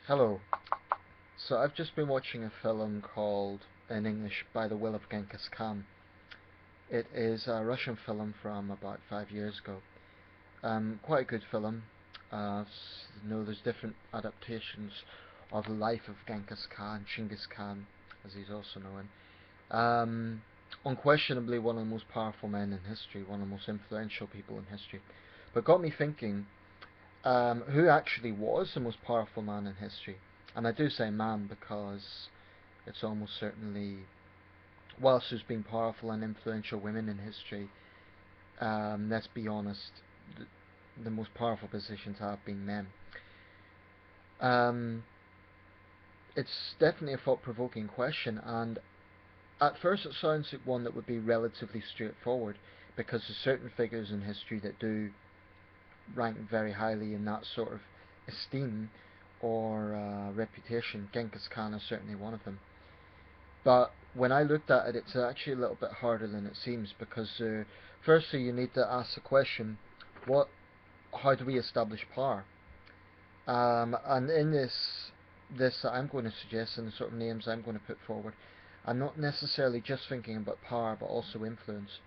Hello. So I've just been watching a film called, in English, By the Will of Genghis Khan. It is a Russian film from about 5 years ago. Quite a good film. There's different adaptations of the life of Genghis Khan, Chinggis Khan, as he's also known. Unquestionably one of the most powerful men in history, one of the most influential people in history. But got me thinking, who actually was the most powerful man in history? And I do say man because it's almost certainly, whilst there's been powerful and influential women in history, let's be honest, the most powerful positions have been men. Um, it's definitely a thought-provoking question, and at first it sounds like one that would be relatively straightforward, because there's certain figures in history that do rank very highly in that sort of esteem or reputation. Genghis Khan is certainly one of them. But when I looked at it, it's actually a little bit harder than it seems, because firstly you need to ask the question, what, how do we establish power? And in this that I'm going to suggest, and the sort of names I'm going to put forward, I'm not necessarily just thinking about power, but also influence.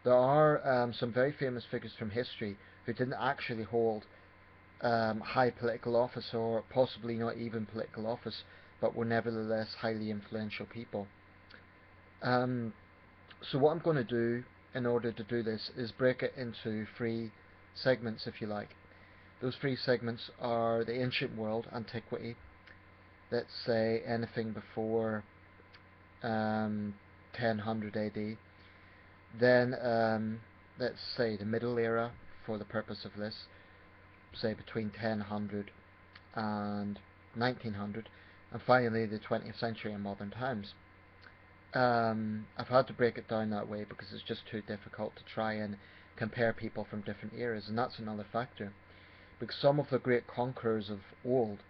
There are some very famous figures from history who didn't actually hold high political office, or possibly not even political office, but were nevertheless highly influential people. Um, so what I'm going to do in order to do this is break it into three segments, if you like. Those three segments are the ancient world, antiquity, let's say anything before 1000 AD. Then let's say the middle era, for the purpose of this, say between 1000 and 1900, and finally the 20th century and modern times. I've had to break it down that way because it's just too difficult to try and compare people from different eras, and that's another factor. Because some of the great conquerors of old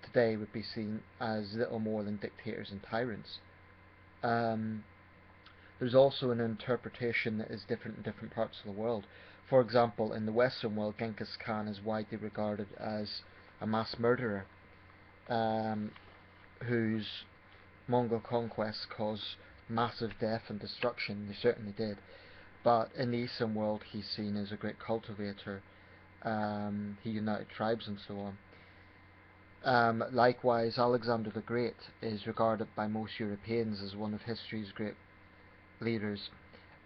today would be seen as little more than dictators and tyrants. Um, there's also an interpretation that is different in different parts of the world. For example, in the Western world, Genghis Khan is widely regarded as a mass murderer, um, whose Mongol conquests caused massive death and destruction. They certainly did. But in the Eastern world, he's seen as a great cultivator. He united tribes and so on. Likewise, Alexander the Great is regarded by most Europeans as one of history's great leaders,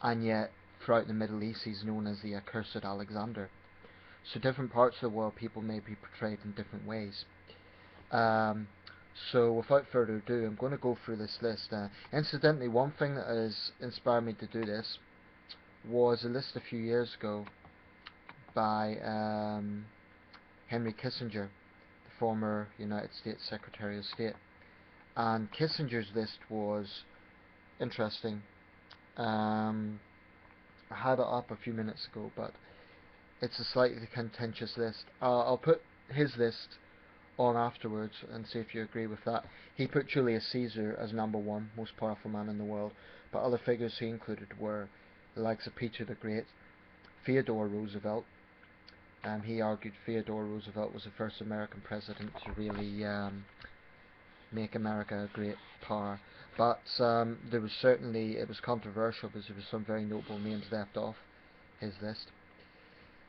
and yet throughout the Middle East he's known as the accursed Alexander. So different parts of the world, people may be portrayed in different ways. Um, so without further ado, I'm going to go through this list. Incidentally, one thing that has inspired me to do this was a list a few years ago by Henry Kissinger, the former United States Secretary of State. And Kissinger's list was interesting. I had it up a few minutes ago, but it's a slightly contentious list. I'll put his list on afterwards and see if you agree with that. He put Julius Caesar as number one, most powerful man in the world, but other figures he included were the likes of Peter the Great, Theodore Roosevelt. He argued Theodore Roosevelt was the first American president to really make America a great power. But there was certainly, it was controversial because there were some very notable names left off his list.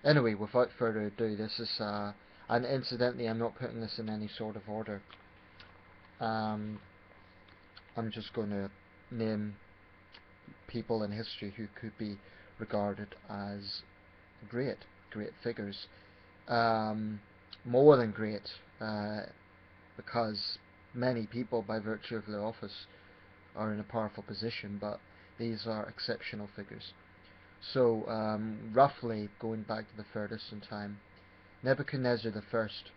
Anyway, without further ado, this is, and incidentally, I'm not putting this in any sort of order. Um, I'm just going to name people in history who could be regarded as great, great figures. Um, More than great, because many people, by virtue of their office, are in a powerful position, but these are exceptional figures. So, roughly going back to the furthest in time, Nebuchadnezzar the First.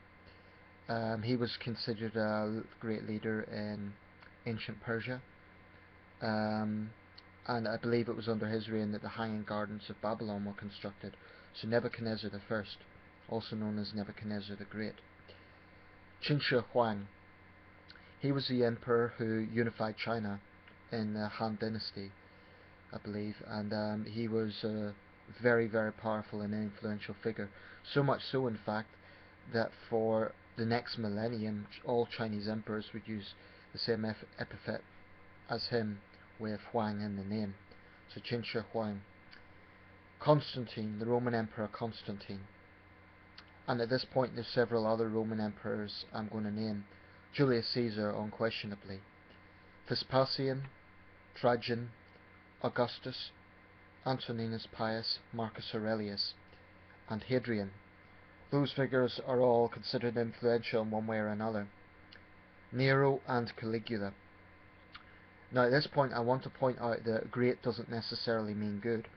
He was considered a great leader in ancient Persia, um, and I believe it was under his reign that the Hanging Gardens of Babylon were constructed. So Nebuchadnezzar the First, also known as Nebuchadnezzar the Great. Qin Shi Huang. He was the emperor who unified China in the Han Dynasty, I believe, and he was a very, very powerful and influential figure. So much so, in fact, that for the next millennium, all Chinese emperors would use the same epithet as him, with Huang in the name. So Qin Shi Huang. Constantine, the Roman Emperor Constantine. And at this point there's several other Roman emperors I'm going to name. Julius Caesar, unquestionably. Vespasian, Trajan, Augustus, Antoninus Pius, Marcus Aurelius, and Hadrian. Those figures are all considered influential in one way or another. Nero and Caligula. Now at this point I want to point out that great doesn't necessarily mean good.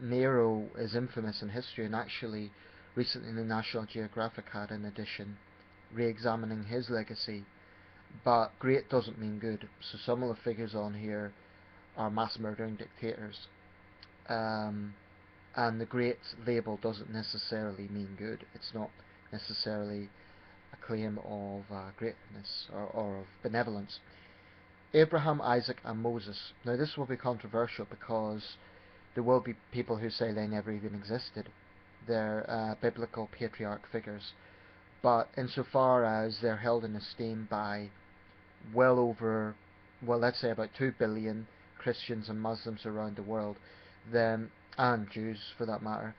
Nero is infamous in history, and actually recently the National Geographic had an edition re-examining his legacy. But great doesn't mean good, so some of the figures on here are mass murdering dictators. And the great label doesn't necessarily mean good. It's not necessarily a claim of greatness or of benevolence. Abraham, Isaac and Moses. Now this will be controversial because there will be people who say they never even existed. They're biblical patriarch figures. But insofar as they're held in esteem by well over, well, let's say about 2 billion Christians and Muslims around the world, then, and Jews for that matter,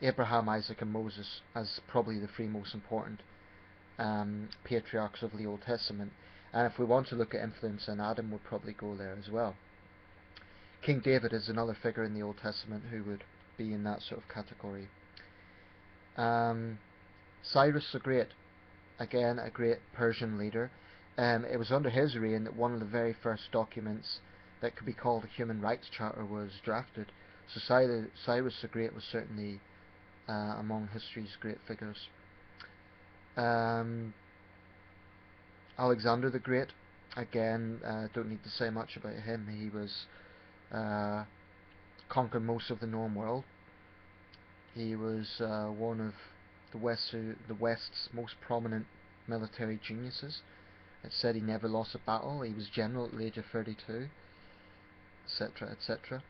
Abraham, Isaac and Moses as probably the three most important patriarchs of the Old Testament. And if we want to look at influence, then Adam would probably go there as well. King David is another figure in the Old Testament who would be in that sort of category. Cyrus the Great, again a great Persian leader. It was under his reign that one of the very first documents that could be called a human rights charter was drafted. So Cyrus the Great was certainly among history's great figures. Alexander the Great, again, don't need to say much about him. He was conquered most of the known world. He was one of the West's most prominent military geniuses. It said he never lost a battle. He was general at the age of 32, etc., etc.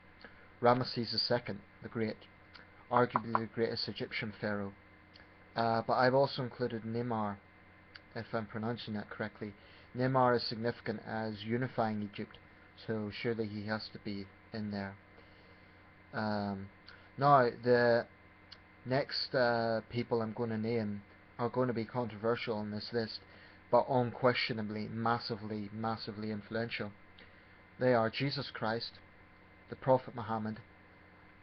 Ramesses II, the Great, arguably the greatest Egyptian pharaoh. But I've also included Neymar, if I'm pronouncing that correctly. Neymar is significant as unifying Egypt, so surely he has to be in there. Now, the next people I'm going to name are going to be controversial on this list, but unquestionably massively, massively influential. They are Jesus Christ, the Prophet Muhammad,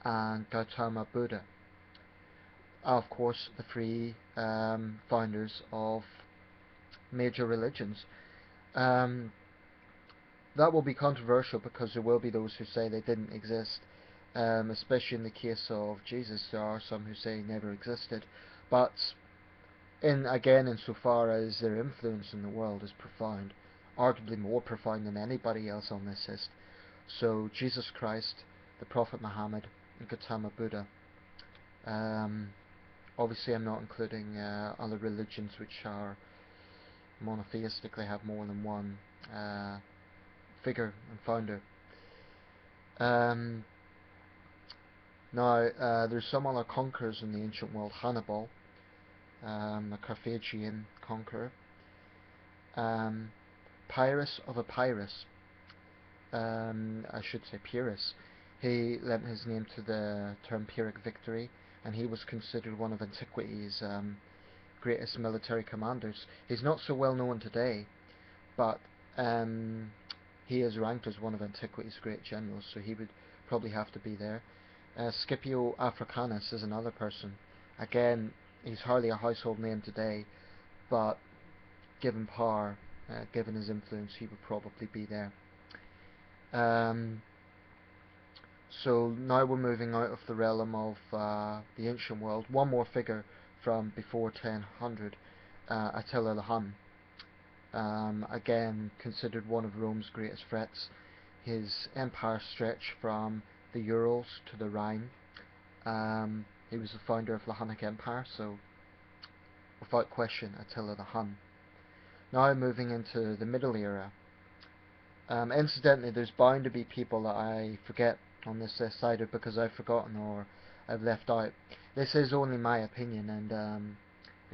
and Gautama Buddha. Of course, the three founders of major religions. That will be controversial because there will be those who say they didn't exist, especially in the case of Jesus. There are some who say he never existed, but insofar as their influence in the world is profound, arguably more profound than anybody else on this list. So Jesus Christ, the Prophet Muhammad, and Gautama Buddha. Obviously I'm not including other religions which are monotheistic. They have more than one figure and founder. Now there's some other conquerors in the ancient world. Hannibal, a Carthaginian conqueror. Pyrrhus of Epirus, I should say Pyrrhus. He lent his name to the term Pyrrhic victory, and he was considered one of antiquity's greatest military commanders. He's not so well known today, but he is ranked as one of antiquity's great generals, so he would probably have to be there. Scipio Africanus is another person. Again, he's hardly a household name today, but given power, given his influence, he would probably be there. So now we're moving out of the realm of the ancient world. One more figure from before 1000, Attila the Hun. Again, considered one of Rome's greatest threats. His empire stretched from the Urals to the Rhine. He was the founder of the Hunnic Empire, so without question, Attila the Hun. Now moving into the Middle Era. Incidentally, there's bound to be people that I forget on this list, either because I've forgotten or I've left out. This is only my opinion, and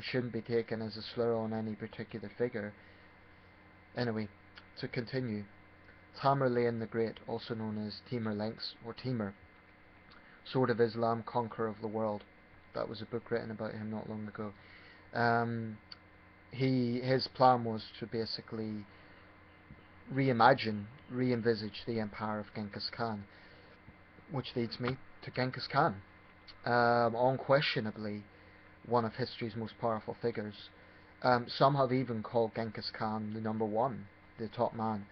It shouldn't be taken as a slur on any particular figure. Anyway, to continue, Tamerlane the Great, also known as Timur Lenk or Timur, Sword of Islam, Conqueror of the World. That was a book written about him not long ago. His plan was to basically re-envisage the empire of Genghis Khan, which leads me to Genghis Khan. Unquestionably one of history's most powerful figures. Some have even called Genghis Khan the number one, the top man.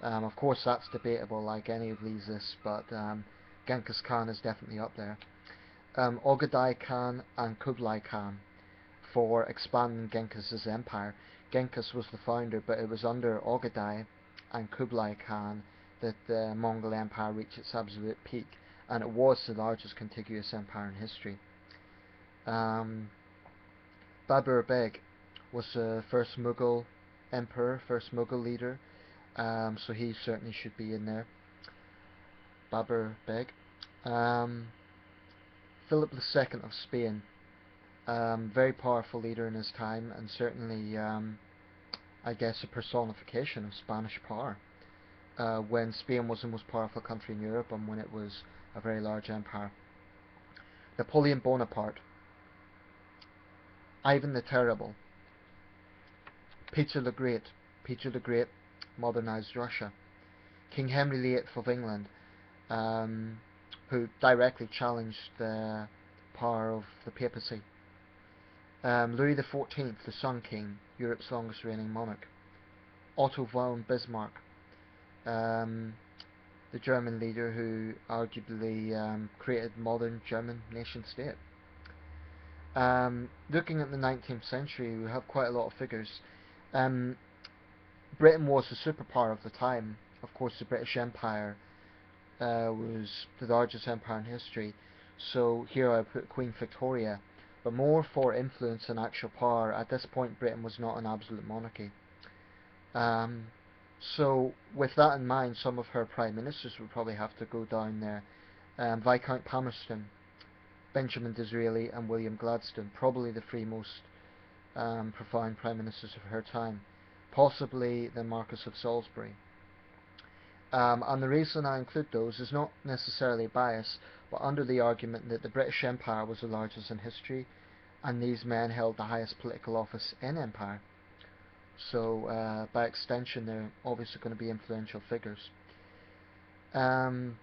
Of course that's debatable like any of these lists, but Genghis Khan is definitely up there. Ogedai Khan and Kublai Khan for expanding Genghis's empire. Genghis was the founder, but it was under Ogedai and Kublai Khan that the Mongol Empire reached its absolute peak, and it was the largest contiguous empire in history. Babur Beg was the first Mughal emperor, first Mughal leader, so he certainly should be in there. Babur Beg. Philip II of Spain, very powerful leader in his time, and certainly, I guess, a personification of Spanish power, when Spain was the most powerful country in Europe and when it was a very large empire. Napoleon Bonaparte, Ivan the Terrible, Peter the Great modernized Russia, King Henry VIII of England, who directly challenged the power of the papacy. Louis XIV, the Sun King, Europe's longest reigning monarch. Otto von Bismarck, the German leader who arguably created modern German nation state. Looking at the 19th century, we have quite a lot of figures. Britain was the superpower of the time. Of course, the British Empire was the largest empire in history, so here I put Queen Victoria, but more for influence and actual power. At this point, Britain was not an absolute monarchy. So with that in mind, some of her prime ministers would probably have to go down there. Viscount Palmerston, Benjamin Disraeli and William Gladstone, probably the three most profound prime ministers of her time, possibly the Marquess of Salisbury. And the reason I include those is not necessarily bias, but under the argument that the British Empire was the largest in history, and these men held the highest political office in empire. So by extension, they're obviously going to be influential figures. Then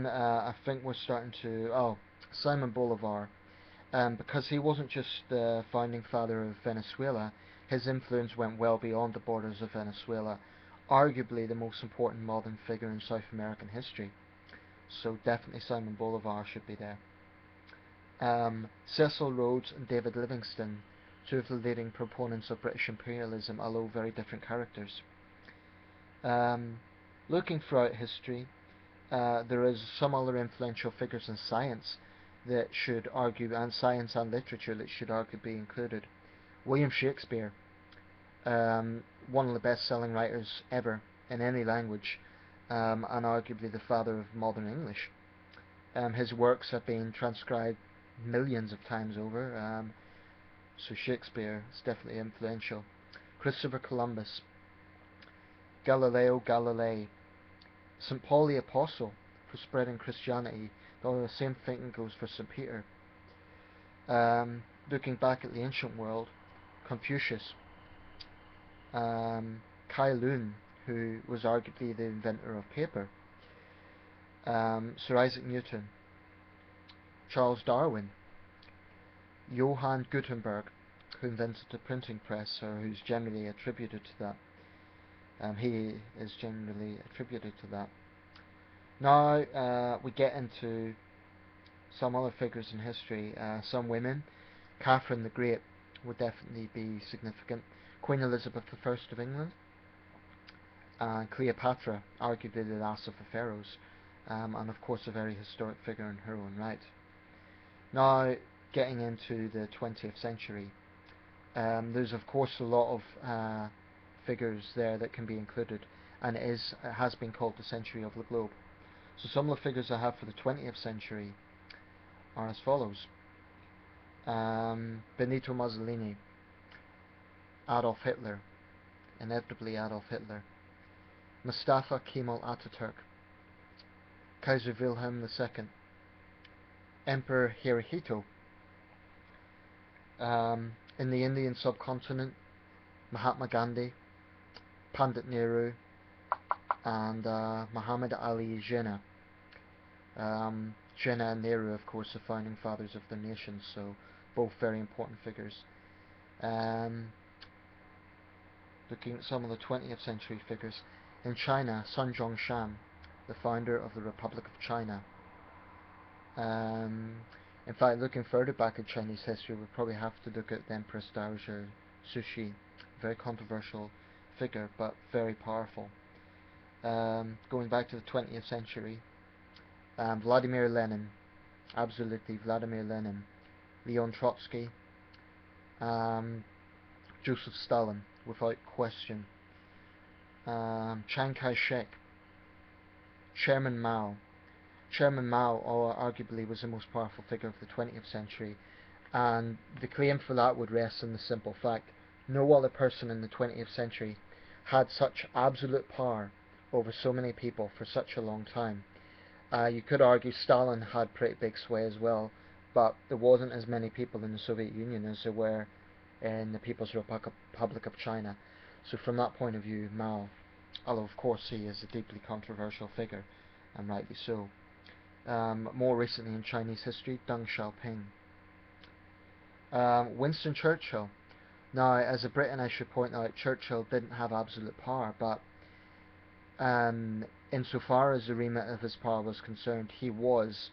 I think we're starting to Simon Bolivar, because he wasn't just the founding father of Venezuela. His influence went well beyond the borders of Venezuela, arguably the most important modern figure in South American history. So definitely Simon Bolivar should be there. Cecil Rhodes and David Livingstone, two of the leading proponents of British imperialism, although very different characters. Looking throughout history, there is some other influential figures in science that should argue, and science and literature that should arguably be included. William Shakespeare, one of the best-selling writers ever in any language, and arguably the father of modern English. His works have been transcribed millions of times over, so Shakespeare is definitely influential. Christopher Columbus, Galileo Galilei, St. Paul the Apostle for spreading Christianity, though the same thing goes for St. Peter. Looking back at the ancient world, Confucius, Kai Lun, who was arguably the inventor of paper, Sir Isaac Newton, Charles Darwin, Johann Gutenberg, who invented the printing press, or who's generally attributed to that. He is generally attributed to that. Now we get into some other figures in history, some women. Catherine the Great would definitely be significant. Queen Elizabeth I of England, and Cleopatra, arguably the last of the pharaohs, and of course a very historic figure in her own right. Now getting into the 20th century, there's of course a lot of figures there that can be included, and it has been called the century of the globe. So some of the figures I have for the 20th century are as follows. Benito Mussolini, Adolf Hitler, inevitably Adolf Hitler, Mustafa Kemal Ataturk, Kaiser Wilhelm II, Emperor Hirohito, in the Indian subcontinent, Mahatma Gandhi, Pandit Nehru, and Muhammad Ali Jinnah. Jinnah and Nehru, of course, the founding fathers of their nations, so both very important figures. Looking at some of the 20th century figures, in China, Sun Zhongshan, the founder of the Republic of China. In fact, looking further back in Chinese history, we probably have to look at the Empress Dowager Cixi, very controversial figure, but very powerful. Going back to the 20th century, Vladimir Lenin, absolutely Vladimir Lenin, Leon Trotsky, Joseph Stalin, without question, Chiang Kai-shek, Chairman Mao. Chairman Mao arguably was the most powerful figure of the 20th century, and the claim for that would rest in the simple fact no other person in the 20th century had such absolute power over so many people for such a long time. You could argue Stalin had pretty big sway as well, but there wasn't as many people in the Soviet Union as there were in the People's Republic of China. So from that point of view, Mao, although of course he is a deeply controversial figure, and rightly so. More recently in Chinese history, Deng Xiaoping. Winston Churchill. Now, as a Briton, I should point out Churchill didn't have absolute power, but insofar as the remit of his power was concerned, he was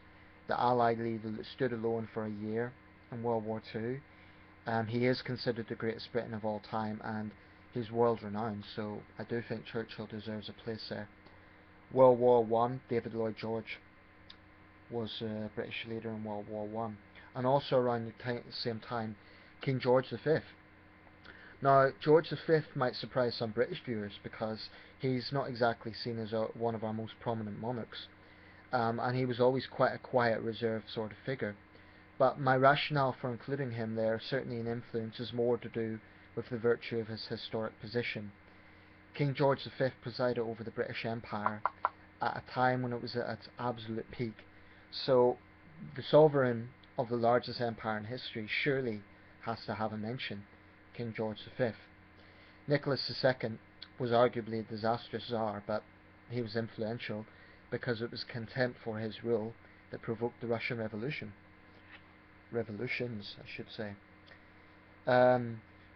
the Allied leader that stood alone for a year in World War II. He is considered the greatest Briton of all time, and he's world renowned, so I do think Churchill deserves a place there. World War I, David Lloyd George was a British leader in World War I. And also around the same time, King George V. Now, George V might surprise some British viewers because he's not exactly seen as one of our most prominent monarchs. And he was always quite a quiet, reserved sort of figure. But my rationale for including him there, certainly in influence, is more to do with the virtue of his historic position. King George V presided over the British Empire at a time when it was at its absolute peak. So the sovereign of the largest empire in history surely has to have a mention, King George V. Nicholas II was arguably a disastrous czar, but he was influential because it was contempt for his rule that provoked the Russian Revolution. Revolutions, I should say.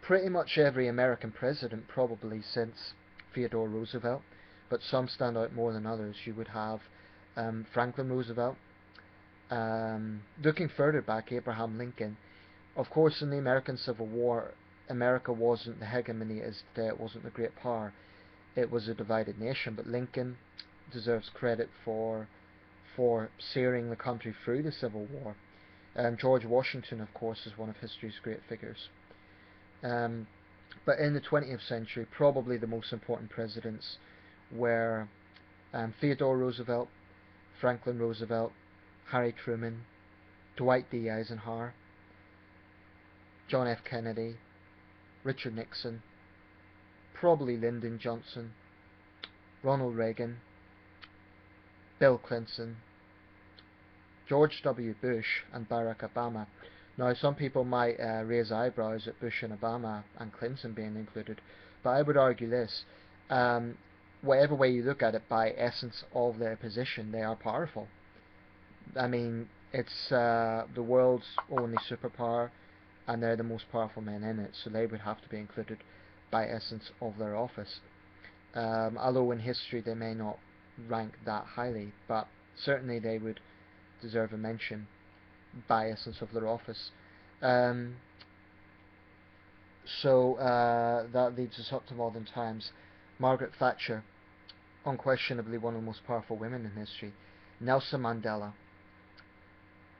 Pretty much every American president, probably since Theodore Roosevelt, but some stand out more than others. You would have Franklin Roosevelt. Looking further back, Abraham Lincoln. Of course, in the American Civil War, America wasn't the hegemony as today. It wasn't the great power. It was a divided nation. But Lincoln deserves credit for steering the country through the Civil War. George Washington, of course, is one of history's great figures. But in the 20th century, probably the most important presidents were Theodore Roosevelt, Franklin Roosevelt, Harry Truman, Dwight D. Eisenhower, John F. Kennedy, Richard Nixon, probably Lyndon Johnson, Ronald Reagan, Bill Clinton, George W. Bush, and Barack Obama. Now, some people might raise eyebrows at Bush and Obama and Clinton being included, but I would argue this. Whatever way you look at it, by essence of their position, they are powerful. I mean, it's the world's only superpower, and they're the most powerful men in it, so they would have to be included by essence of their office. Although in history they may not rank that highly, but certainly they would deserve a mention by essence of their office. So that leads us up to modern times. Margaret Thatcher, unquestionably one of the most powerful women in history. Nelson Mandela,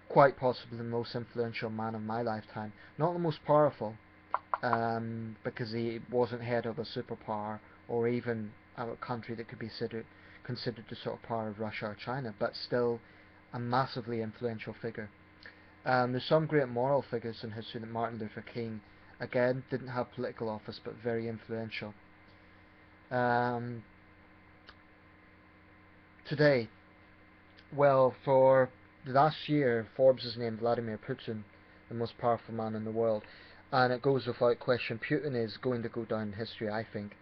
quite possibly the most influential man of my lifetime. Not the most powerful, because he wasn't head of a superpower or even a country that could be considered the sort of power of Russia or China, but still a massively influential figure. There's some great moral figures in history, like Martin Luther King. Again, didn't have political office, but very influential. Um, Today, well, for the last year, Forbes has named Vladimir Putin the most powerful man in the world. And it goes without question, Putin is going to go down in history, I think,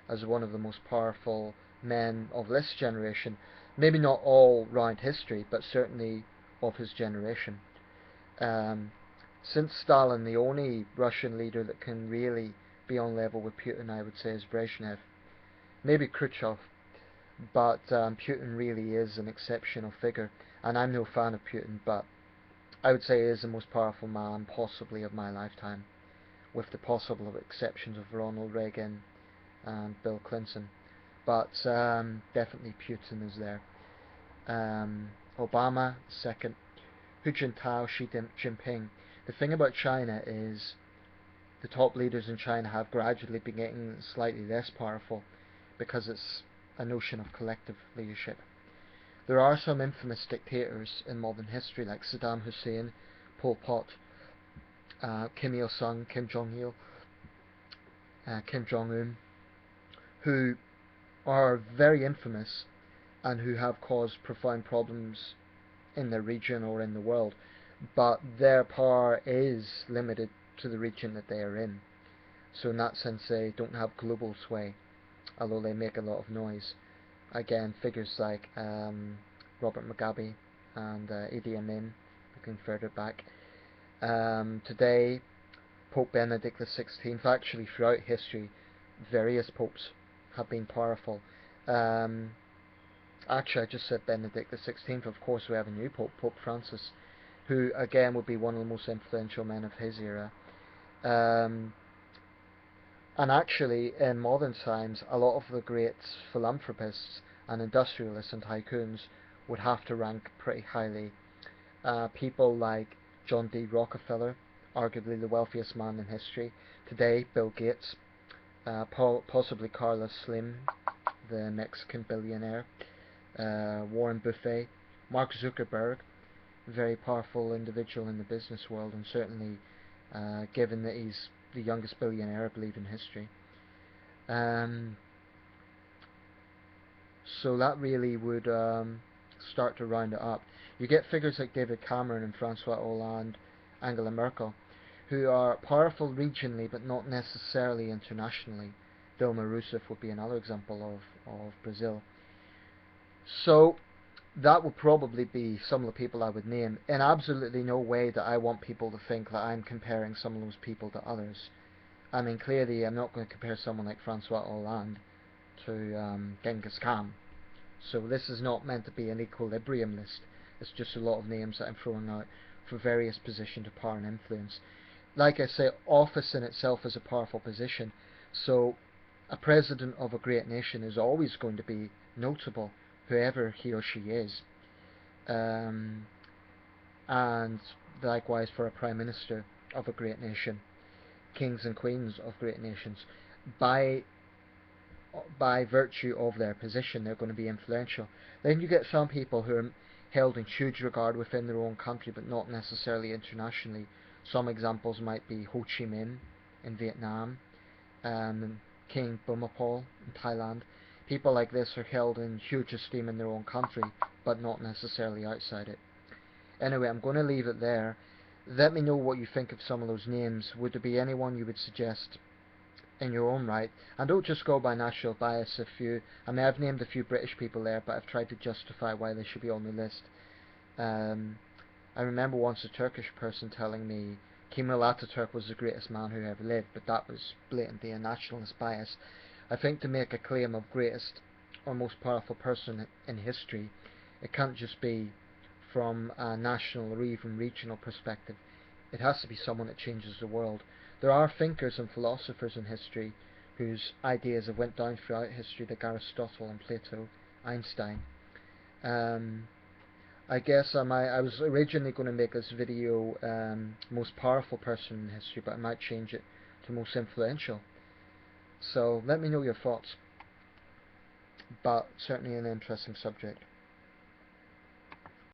as one of the most powerful men of this generation. Maybe not all round history, but certainly of his generation. Um, since Stalin, the only Russian leader that can really be on level with Putin, I would say, is Brezhnev. Maybe Khrushchev, but Putin really is an exceptional figure. And I'm no fan of Putin, but I would say he is the most powerful man possibly of my lifetime, with the possible exceptions of Ronald Reagan and Bill Clinton. But definitely Putin is there. Obama second. Hu Jintao, Xi Jinping. The thing about China is the top leaders in China have gradually been getting slightly less powerful because it's a notion of collective leadership. There are some infamous dictators in modern history like Saddam Hussein, Pol Pot, Kim Il-sung, Kim Jong-il, Kim Jong-un, who are very infamous and who have caused profound problems in the region or in the world, but their power is limited to the region that they are in. So in that sense, they don't have global sway, although they make a lot of noise. Again, figures like Robert Mugabe and Idi Amin, looking further back. Today, Pope Benedict XVI, actually throughout history, various popes have been powerful. Actually, I just said Benedict XVI. Of course, we have a new pope, Pope Francis, who again would be one of the most influential men of his era. Um, and actually, in modern times, a lot of the great philanthropists and industrialists and tycoons would have to rank pretty highly. People like John D. Rockefeller, arguably the wealthiest man in history. Today, Bill Gates, possibly Carlos Slim, the Mexican billionaire, Warren Buffett, Mark Zuckerberg, a very powerful individual in the business world, and certainly given that he's the youngest billionaire, I believe, in history. Um, so that really would start to round it up. You get figures like David Cameron and Francois Hollande, Angela Merkel, who are powerful regionally but not necessarily internationally. Dilma Rousseff would be another example of Brazil. So that would probably be some of the people I would name. In absolutely no way that I want people to think that I'm comparing some of those people to others. I mean, clearly I'm not going to compare someone like Francois Hollande to Genghis Khan. So this is not meant to be an equilibrium list. It's just a lot of names that I'm throwing out for various positions of power and influence. Like I say, office in itself is a powerful position. So a president of a great nation is always going to be notable, whoever he or she is. And likewise for a prime minister of a great nation, kings and queens of great nations. By virtue of their position, they're going to be influential. Then you get some people who are held in huge regard within their own country, but not necessarily internationally. Some examples might be Ho Chi Minh in Vietnam, King Bhumipol in Thailand. People like this are held in huge esteem in their own country, but not necessarily outside it. Anyway, I'm going to leave it there. Let me know what you think of some of those names. Would there be anyone you would suggest in your own right? And don't just go by national bias. I mean, I've named a few British people there, but I've tried to justify why they should be on the list. I remember once a Turkish person telling me Kemal Ataturk was the greatest man who ever lived, but that was blatantly a nationalist bias. I think to make a claim of greatest or most powerful person in history, it can't just be from a national or even regional perspective. It has to be someone that changes the world. There are thinkers and philosophers in history whose ideas have went down throughout history, like Aristotle and Plato, Einstein. I guess I was originally going to make this video most powerful person in history, but I might change it to most influential. So let me know your thoughts, but certainly an interesting subject.